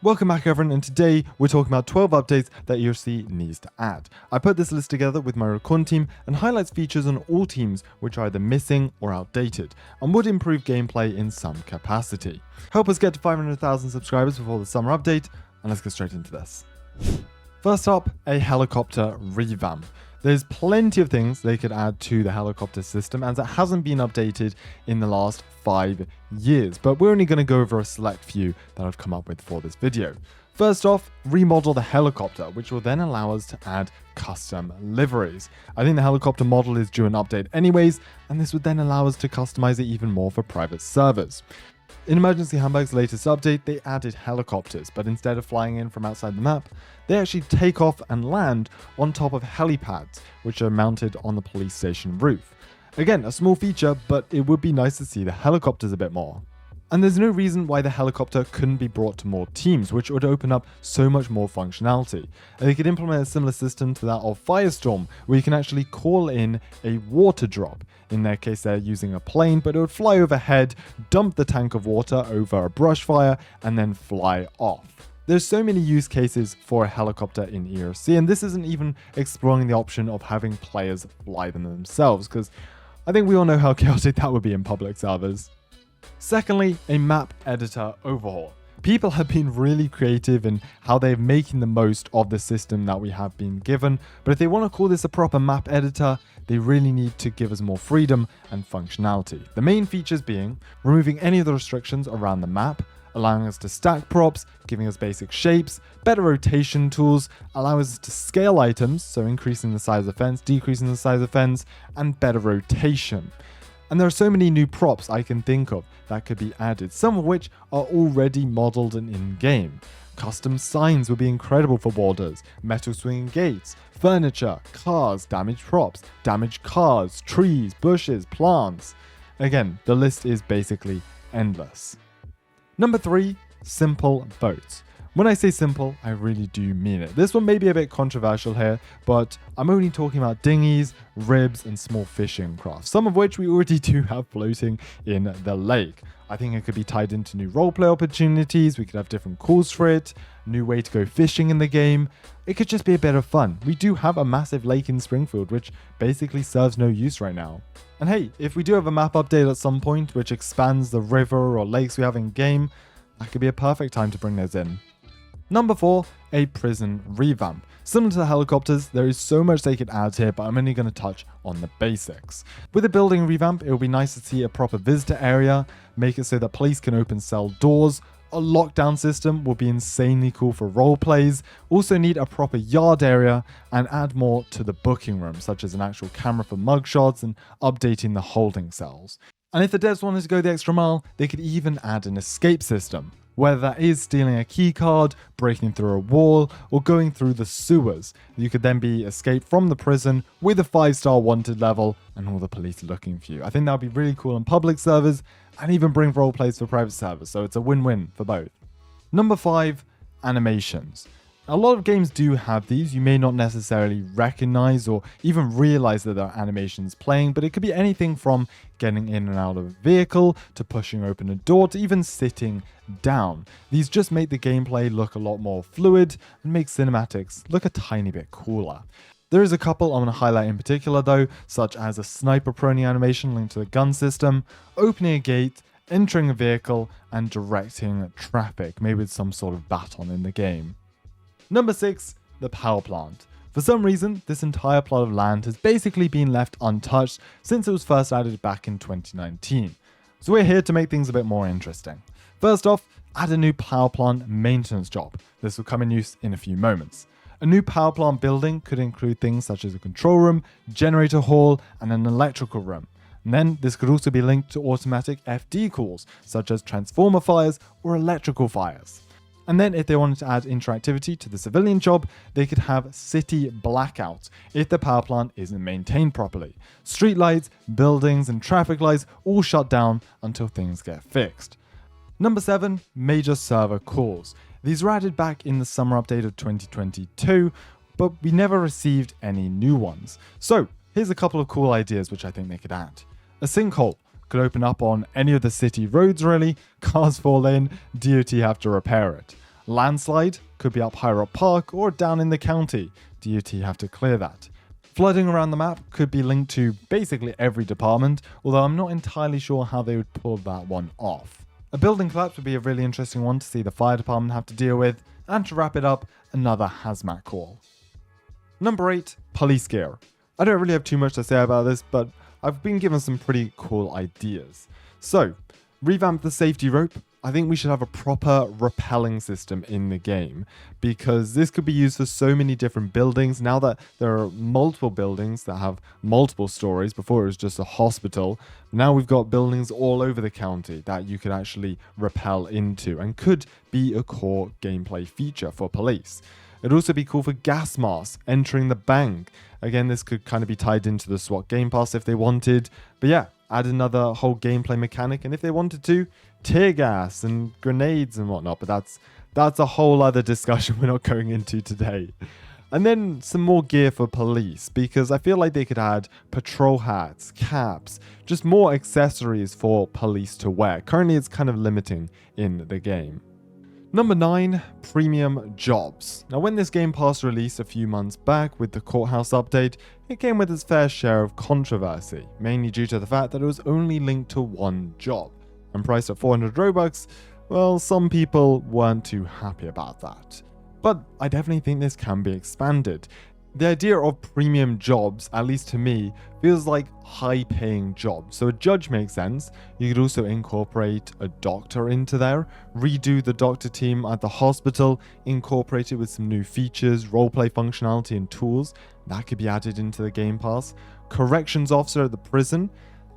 Welcome back everyone, and today we're talking about 12 updates that ERLC needs to add. I put this list together with my recon team and highlights features on all teams which are either missing or outdated and would improve gameplay in some capacity. Help us get to 500,000 subscribers before the summer update, and let's get straight into this. First up, a helicopter revamp. There's plenty of things they could add to the helicopter system as it hasn't been updated in the last 5 years, but we're only going to go over a select few that I've come up with for this video. First off, remodel the helicopter, which will then allow us to add custom liveries. I think the helicopter model is due an update anyways, and this would then allow us to customize it even more for private servers. In Emergency Handbag's latest update, they added helicopters, but instead of flying in from outside the map, they actually take off and land on top of helipads, which are mounted on the police station roof. Again, a small feature, but it would be nice to see the helicopters a bit more. And there's no reason why the helicopter couldn't be brought to more teams, which would open up so much more functionality. And they could implement a similar system to that of Firestorm, where you can actually call in a water drop. In their case, they're using a plane, but it would fly overhead, dump the tank of water over a brush fire, and then fly off. There's so many use cases for a helicopter in ERLC, and this isn't even exploring the option of having players fly them themselves, because I think we all know how chaotic that would be in public servers. Secondly, a map editor overhaul. People have been really creative in how they're making the most of the system that we have been given, but if they want to call this a proper map editor, they really need to give us more freedom and functionality. The main features being removing any of the restrictions around the map, allowing us to stack props, giving us basic shapes, better rotation tools, allowing us to scale items, so increasing the size of the fence, decreasing the size of the fence, and better rotation. And there are so many new props I can think of that could be added, some of which are already modeled and in-game. Custom signs would be incredible for borders, metal swinging gates, furniture, cars, damaged props, damaged cars, trees, bushes, plants. Again, the list is basically endless. Number 3, simple boats. When I say simple, I really do mean it. This one may be a bit controversial here, but I'm only talking about dinghies, ribs, and small fishing crafts, some of which we already do have floating in the lake. I think it could be tied into new roleplay opportunities, we could have different calls for it, new way to go fishing in the game. It could just be a bit of fun. We do have a massive lake in Springfield, which basically serves no use right now. And hey, if we do have a map update at some point, which expands the river or lakes we have in game, that could be a perfect time to bring those in. Number 4, a prison revamp. Similar to the helicopters, there is so much they could add here, but I'm only going to touch on the basics. With a building revamp, it would be nice to see a proper visitor area, make it so that police can open cell doors. A lockdown system would be insanely cool for role plays. Also need a proper yard area and add more to the booking room, such as an actual camera for mugshots and updating the holding cells. And if the devs wanted to go the extra mile, they could even add an escape system. Whether that is stealing a key card, breaking through a wall, or going through the sewers. You could then be escaped from the prison with a 5-star wanted level and all the police looking for you. I think that would be really cool on public servers and even bring roleplays for private servers, so it's a win-win for both. Number 5, animations. A lot of games do have these. You may not necessarily recognize or even realize that there are animations playing, but it could be anything from getting in and out of a vehicle to pushing open a door to even sitting down. These just make the gameplay look a lot more fluid and make cinematics look a tiny bit cooler. There is a couple I'm going to highlight in particular though, such as a sniper proning animation linked to the gun system, opening a gate, entering a vehicle, and directing traffic, maybe with some sort of baton in the game. Number 6, the power plant. For some reason, this entire plot of land has basically been left untouched since it was first added back in 2019. So we're here to make things a bit more interesting. First off, add a new power plant maintenance job. This will come in use in a few moments. A new power plant building could include things such as a control room, generator hall, and an electrical room. And then this could also be linked to automatic FD calls, such as transformer fires or electrical fires. And then if they wanted to add interactivity to the civilian job, they could have city blackouts if the power plant isn't maintained properly. Streetlights, buildings, and traffic lights all shut down until things get fixed. Number 7, major server calls. These were added back in the summer update of 2022, but we never received any new ones. So here's a couple of cool ideas which I think they could add. A sinkhole could open up on any of the city roads really, cars fall in, DOT have to repair it. Landslide could be up higher up park or down in the county. DOT have to clear that. Flooding around the map could be linked to basically every department, although I'm not entirely sure how they would pull that one off. A building collapse would be a really interesting one to see the fire department have to deal with, and to wrap it up, another hazmat call. Number 8, police gear. I don't really have too much to say about this, but I've been given some pretty cool ideas. So, revamp the safety rope. I think we should have a proper rappelling system in the game, because this could be used for so many different buildings. Now that there are multiple buildings that have multiple stories, before it was just a hospital, now we've got buildings all over the county that you could actually rappel into and could be a core gameplay feature for police. It'd also be cool for gas masks entering the bank. Again, this could kind of be tied into the SWAT Game Pass if they wanted, but yeah, add another whole gameplay mechanic, and if they wanted to, tear gas and grenades and whatnot, but that's a whole other discussion we're not going into today. And then some more gear for police, because I feel like they could add patrol hats, caps, just more accessories for police to wear. Currently it's kind of limiting in the game. Number 9, premium jobs. Now when this Game Pass released a few months back with the courthouse update, it came with its fair share of controversy, mainly due to the fact that it was only linked to one job. And priced at 400 Robux, well, some people weren't too happy about that. But I definitely think this can be expanded. The idea of premium jobs, at least to me, feels like high-paying jobs. So a judge makes sense. You could also incorporate a doctor into there, redo the doctor team at the hospital, incorporate it with some new features, roleplay functionality and tools. That could be added into the Game Pass. Corrections officer at the prison.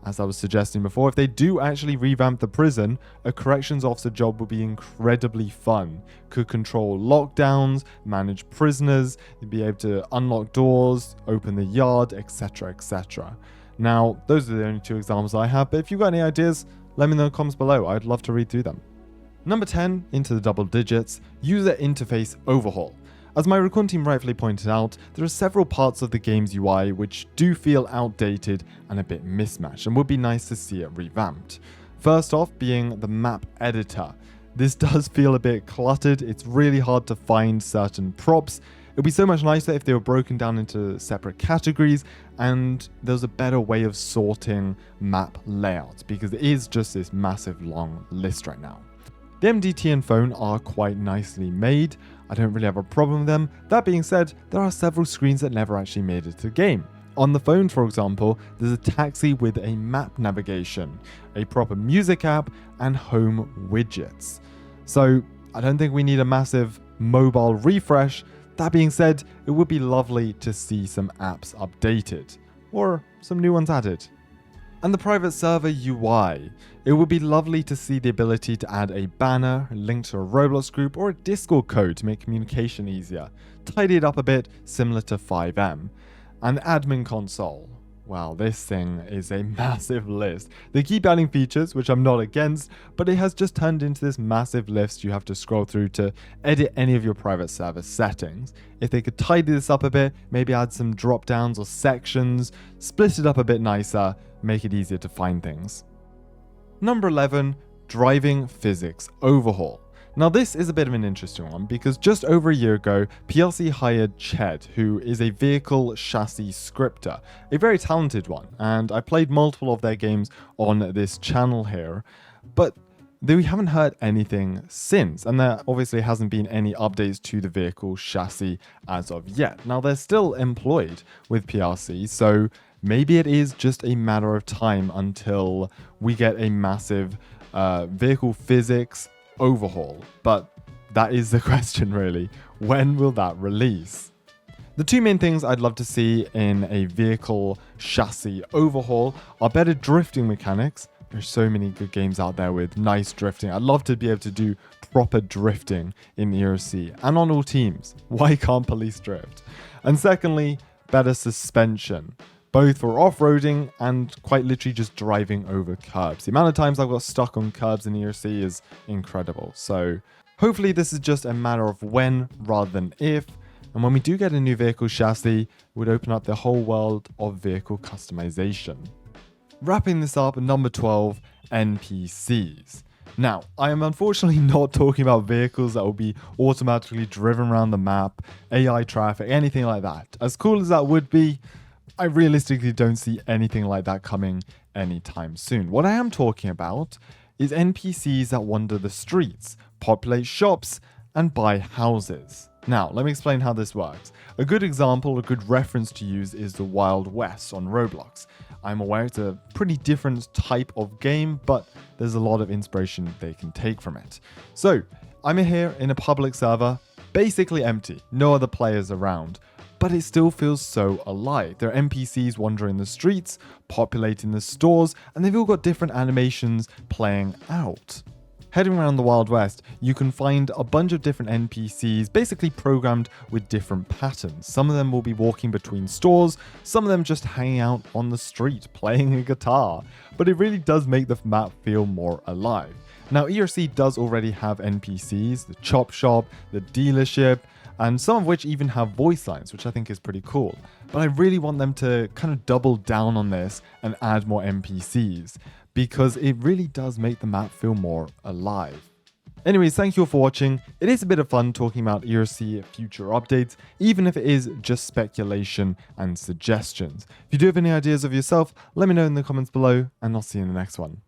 As I was suggesting before, if they do actually revamp the prison, a corrections officer job would be incredibly fun. Could control lockdowns, manage prisoners, you'd be able to unlock doors, open the yard, etc, etc. Now, those are the only 2 examples I have, but if you've got any ideas, let me know in the comments below. I'd love to read through them. Number 10, into the double digits, user interface overhaul. As my Raccoon team rightfully pointed out, there are several parts of the game's UI which do feel outdated and a bit mismatched, and would be nice to see it revamped. First off being the map editor. This does feel a bit cluttered, it's really hard to find certain props. It would be so much nicer if they were broken down into separate categories and there was a better way of sorting map layouts, because it is just this massive long list right now. The MDT and phone are quite nicely made. I don't really have a problem with them. That being said, there are several screens that never actually made it to the game. On the phone, for example, there's a taxi with a map navigation, a proper music app, and home widgets. So I don't think we need a massive mobile refresh. That being said, it would be lovely to see some apps updated, or some new ones added. And the private server UI. It would be lovely to see the ability to add a banner, link to a Roblox group, or a Discord code to make communication easier. Tidy it up a bit, similar to 5M. And admin console. Wow, this thing is a massive list. They keep adding features, which I'm not against, but it has just turned into this massive list you have to scroll through to edit any of your private server settings. If they could tidy this up a bit, maybe add some drop downs or sections, split it up a bit nicer, make it easier to find things. Number 11, driving physics overhaul. Now this is a bit of an interesting one, because just over a year ago, PLC hired Ched, who is a vehicle chassis scripter, a very talented one, and I played multiple of their games on this channel here, but we haven't heard anything since, and there obviously hasn't been any updates to the vehicle chassis as of yet. Now they're still employed with PLC, so maybe it is just a matter of time until we get a massive vehicle physics overhaul, but that is the question really. When will that release? The 2 main things I'd love to see in a vehicle chassis overhaul are better drifting mechanics. There's so many good games out there with nice drifting. I'd love to be able to do proper drifting in ERLC and on all teams. Why can't police drift? And secondly, better suspension, both for off-roading and quite literally just driving over curbs. The amount of times I've got stuck on curbs in ERLC is incredible. So hopefully this is just a matter of when rather than if. And when we do get a new vehicle chassis, it would open up the whole world of vehicle customization. Wrapping this up, number 12, NPCs. Now, I am unfortunately not talking about vehicles that will be automatically driven around the map, AI traffic, anything like that. As cool as that would be, I realistically don't see anything like that coming anytime soon. What I am talking about is NPCs that wander the streets, populate shops, and buy houses. Now, let me explain how this works. A good example, a good reference to use is the Wild West on Roblox. I'm aware it's a pretty different type of game, but there's a lot of inspiration they can take from it. So, I'm here in a public server, basically empty, no other players around, but it still feels so alive. There are NPCs wandering the streets, populating the stores, and they've all got different animations playing out. Heading around the Wild West, you can find a bunch of different NPCs basically programmed with different patterns. Some of them will be walking between stores, some of them just hanging out on the street playing a guitar. But it really does make the map feel more alive. Now, ERLC does already have NPCs, the chop shop, the dealership, and some of which even have voice lines, which I think is pretty cool. But I really want them to kind of double down on this and add more NPCs, because it really does make the map feel more alive. Anyways, thank you all for watching. It is a bit of fun talking about ERLC future updates, even if it is just speculation and suggestions. If you do have any ideas of yourself, let me know in the comments below, and I'll see you in the next one.